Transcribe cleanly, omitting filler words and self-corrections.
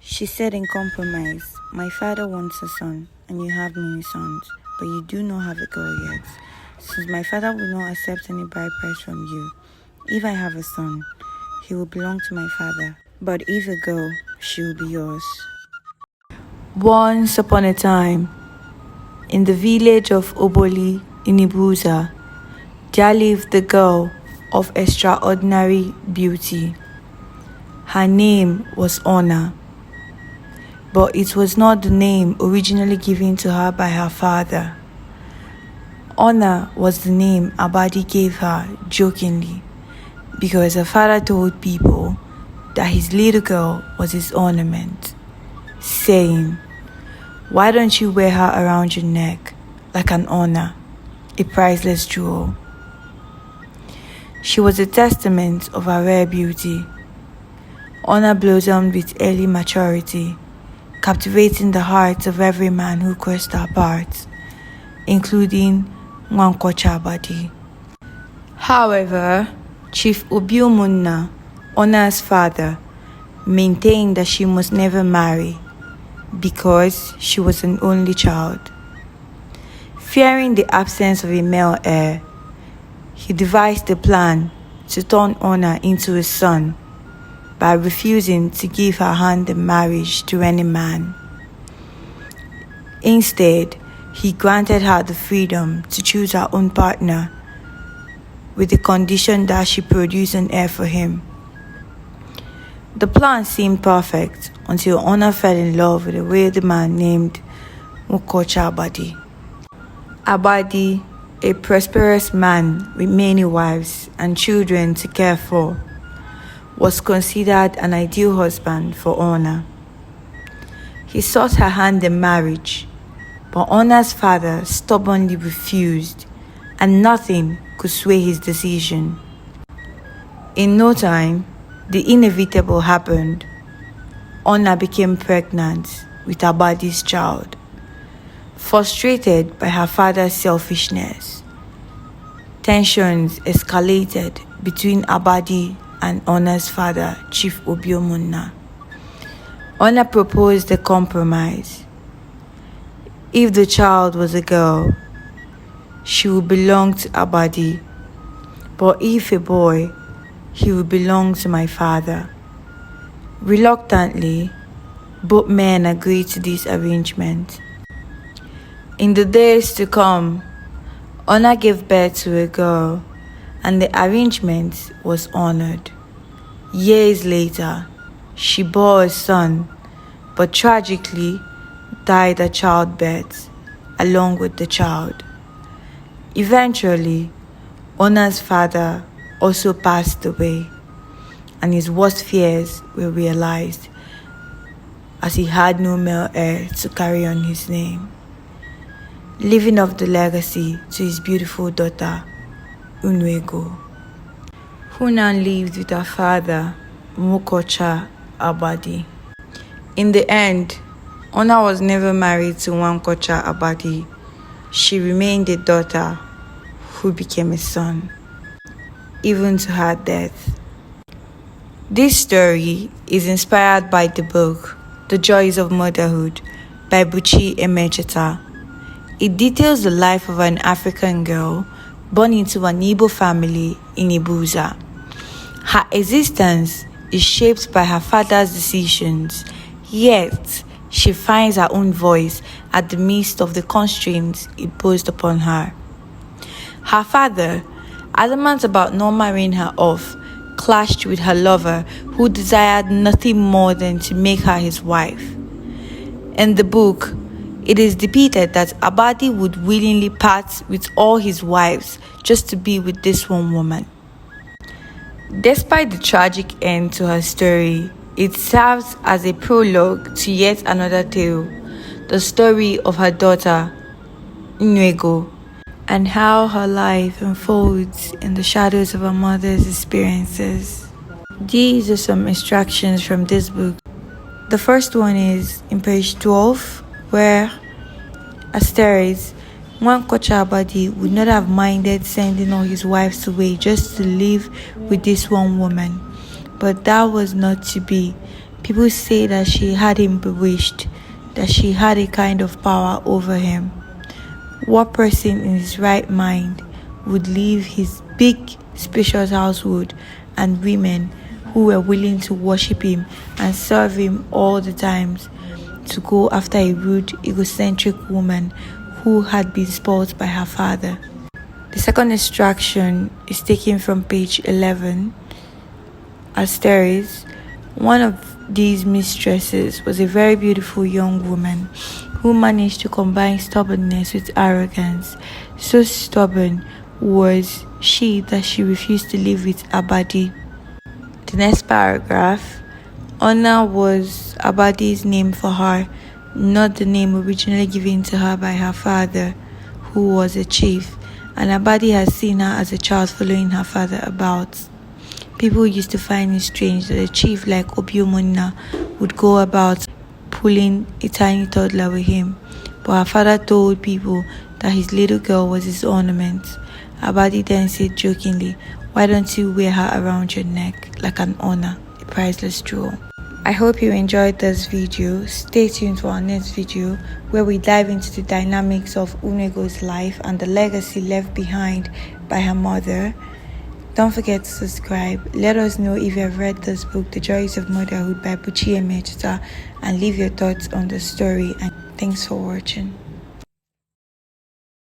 She said in compromise, "My father wants a son, and you have many sons, but you do not have a girl yet. Since my father will not accept any bride price from you, if I have a son, he will belong to my father. But if a girl, she will be yours." Once upon a time, in the village of Ogboli in Ibuza, there lived a girl of extraordinary beauty. Her name was Ona, but it was not the name originally given to her by her father. Ona was the name Agbadi gave her jokingly, because her father told people that his little girl was his ornament, saying, "Why don't you wear her around your neck like an honor, a priceless jewel?" She was a testament of her rare beauty. Ona blossomed with early maturity, captivating the hearts of every man who crossed her path, including Nwokocha Agbadi. However, Chief Obiumunna, Ona's father, maintained that she must never marry because she was an only child. Fearing the absence of a male heir, he devised a plan to turn Ona into a son by refusing to give her hand in marriage to any man. Instead, he granted her the freedom to choose her own partner, with the condition that she produce an heir for him. The plan seemed perfect until Ona fell in love with a wealthy man named Nwokocha Agbadi. Agbadi, a prosperous man with many wives and children to care for, was considered an ideal husband for Ona. He sought her hand in marriage, but Ona's father stubbornly refused, and nothing could sway his decision. In no time, the inevitable happened. Ona became pregnant with Agbadi's child. Frustrated by her father's selfishness, tensions escalated between Agbadi and Ona's father, Chief Obiumunna. Ona proposed a compromise. If the child was a girl, she would belong to Agbadi, but if a boy, he would belong to my father. Reluctantly, both men agreed to this arrangement. In the days to come, Ona gave birth to a girl, and the arrangement was honored. Years later, she bore a son, but tragically died at childbirth, along with the child. Eventually, Ona's father also passed away, and his worst fears were realized, as he had no male heir to carry on his name, leaving off the legacy to his beautiful daughter, Nwokocha, who now lived with her father, Nwokocha Agbadi. In the end, Ona was never married to Nwokocha Agbadi. She remained a daughter who became a son, even to her death. This story is inspired by the book, The Joys of Motherhood by Buchi Emecheta. It details the life of an African girl born into an Igbo family in Ibuza. Her existence is shaped by her father's decisions, yet she finds her own voice at the midst of the constraints imposed upon her. Her father, adamant about not marrying her off, clashed with her lover, who desired nothing more than to make her his wife. In the book, it is depicted that Agbadi would willingly part with all his wives just to be with this one woman. Despite the tragic end to her story, it serves as a prologue to yet another tale, the story of her daughter, Nwokocha, and how her life unfolds in the shadows of her mother's experiences. These are some extractions from this book. The first one is in page 12, where Asteris, Nwokocha Agbadi would not have minded sending all his wives away just to live with this one woman. But that was not to be, People say that she had him bewitched, that she had a kind of power over him. What person in his right mind would leave his big, spacious household and women who were willing to worship him and serve him all the times to go after a rude, egocentric woman who had been spoiled by her father? The second extraction is taken from page 11. As there is, one of these mistresses was a very beautiful young woman who managed to combine stubbornness with arrogance. So stubborn was she that she refused to live with Agbadi. The next paragraph, Honor was Agbadi's name for her, not the name originally given to her by her father, who was a chief, and Agbadi had seen her as a child following her father about. People used to find it strange that a chief like Obiomona would go about pulling a tiny toddler with him, but her father told people that his little girl was his ornament. Agbadi then said jokingly, "Why don't you wear her around your neck like an honor, a priceless jewel?" I hope you enjoyed this video. Stay tuned for our next video where we dive into the dynamics of Unego's life and the legacy left behind by her mother. Don't forget to subscribe. Let us know if you have read this book, The Joys of Motherhood by Buchi Emecheta, and leave your thoughts on the story. And thanks for watching.